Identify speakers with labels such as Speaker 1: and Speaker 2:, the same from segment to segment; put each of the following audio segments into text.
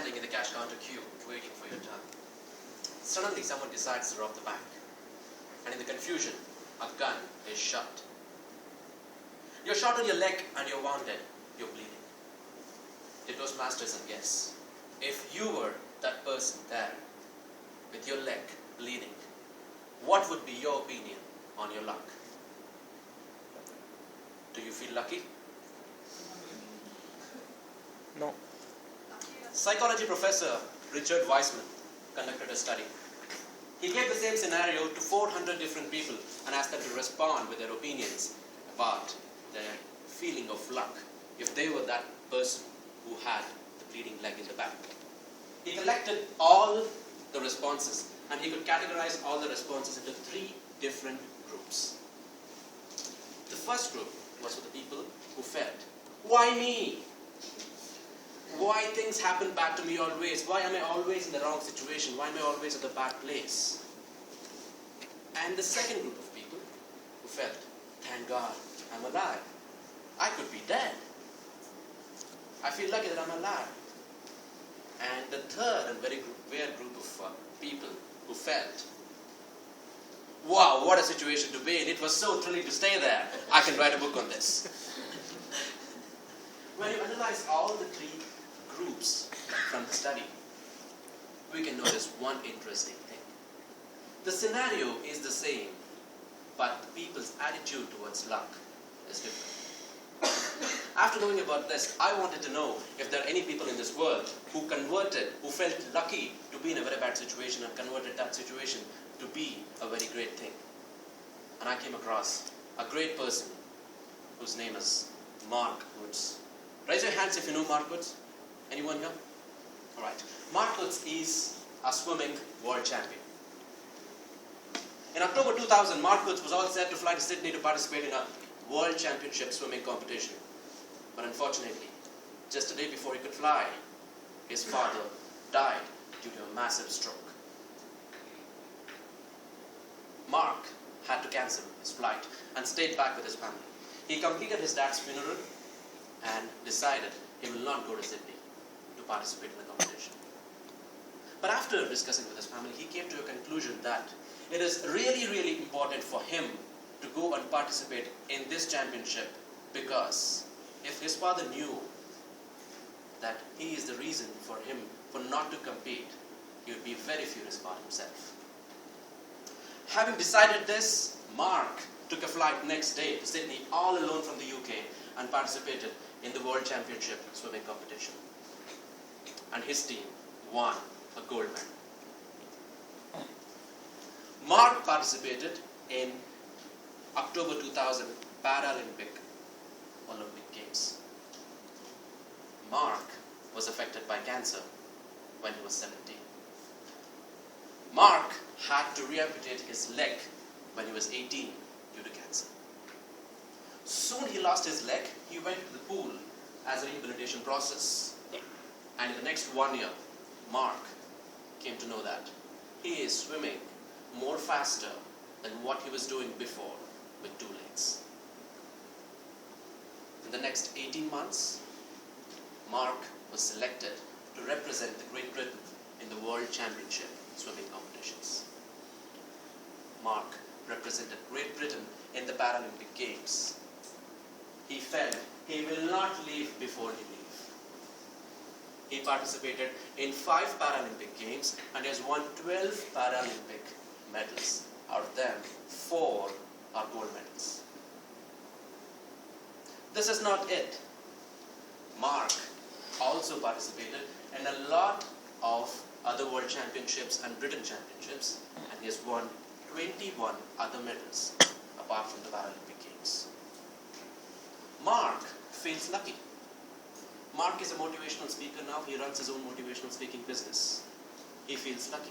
Speaker 1: standing in the cash counter queue, waiting for your turn. Suddenly, someone decides to rob the bank. And in the confusion, a gun is shot. You're shot on your leg and you're wounded. You're bleeding. The Toastmasters and guess, if you were that person there, with your leg bleeding, what would be your opinion on your luck? Do you feel lucky?
Speaker 2: No.
Speaker 1: Psychology professor Richard Wiseman conducted a study. He gave the same scenario to 400 different people and asked them to respond with their opinions about their feeling of luck if they were that person who had the bleeding leg in the back. He collected all the responses and he could categorize all the responses into 3 different groups. The first group was for the people who felt, why me? Why things happen bad to me always? Why am I always in the wrong situation? Why am I always at the bad place? And the second group of people who felt, thank God, I'm alive. I could be dead. I feel lucky that I'm alive. And the third and very rare group of people who felt, wow, what a situation to be in. It was so thrilling to stay there. I can write a book on this. When you analyze all the 3 groups from the study, we can notice one interesting thing. The scenario is the same, but the people's attitude towards luck is different. After knowing about this, I wanted to know if there are any people in this world who felt lucky to be in a very bad situation and converted that situation to be a very great thing. And I came across a great person whose name is Mark Woods. Raise your hands if you know Mark Woods. Anyone here? Alright. Mark Woods is a swimming world champion. In October 2000, Mark Woods was all set to fly to Sydney to participate in a world championship swimming competition. But unfortunately, just a day before he could fly, his father died due to a massive stroke. Mark had to cancel his flight and stayed back with his family. He completed his dad's funeral and decided he will not go to Sydney to participate in the competition. But after discussing with his family, he came to a conclusion that it is really, really important for him to go and participate in this championship, because if his father knew that he is the reason for him for not to compete, he would be very furious about himself. Having decided this, Mark took a flight next day to Sydney all alone from the UK and participated in the World Championship swimming competition. And his team won a gold medal. Mark participated in October 2000 Paralympic Olympic Games. Mark was affected by cancer when he was 17. Mark had to reamputate his leg when he was 18 due to cancer. Soon he lost his leg. He went to the pool as a rehabilitation process. And in the next 1 year, Mark came to know that he is swimming more faster than what he was doing before with 2 legs. In the next 18 months, Mark was selected to represent the Great Britain in the World Championship swimming competitions. Mark represented Great Britain in the Paralympic Games. He felt he will not leave before he leaves. He participated in 5 Paralympic Games and has won 12 Paralympic medals. Out of them, 4 are gold medals. This is not it. Mark also participated in a lot of other world championships and Britain championships, and he has won 21 other medals apart from the Paralympic Games. Mark feels lucky. Mark is a motivational speaker now. He runs his own motivational speaking business. He feels lucky.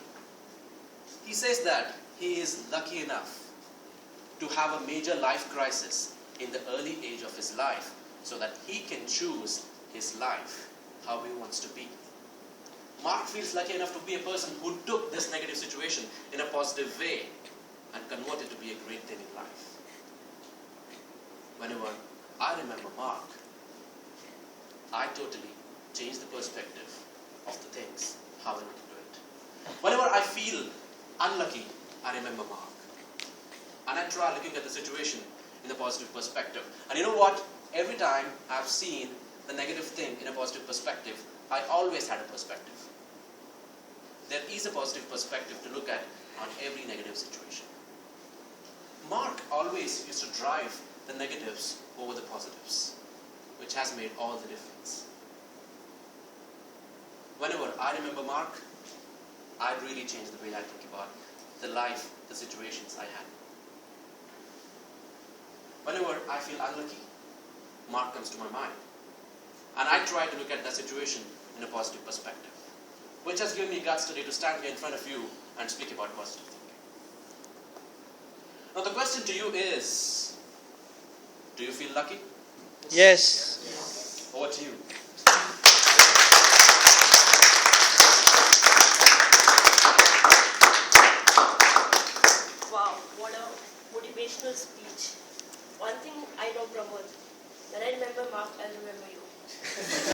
Speaker 1: He says that he is lucky enough to have a major life crisis in the early age of his life so that he can choose his life how he wants to be. Mark feels lucky enough to be a person who took this negative situation in a positive way and converted it to be a great thing in life. Whenever I remember Mark, I totally changed the perspective of the things, how I want to do it. Whenever I feel unlucky, I remember Mark. And I try looking at the situation in a positive perspective. And you know what? Every time I've seen the negative thing in a positive perspective, I always had a perspective. There is a positive perspective to look at on every negative situation. Mark always used to drive the negatives over the positives, which has made all the difference. Whenever I remember Mark, I really change the way I think about the life, the situations I had. Whenever I feel unlucky, Mark comes to my mind. And I try to look at that situation in a positive perspective, which has given me guts today to stand here in front of you and speak about positive thinking. Now the question to you is, do you feel lucky?
Speaker 2: Yes.
Speaker 1: Over to you.
Speaker 3: Wow, what a motivational speech. One thing I know, Pramod, when I remember Mark, I'll remember you.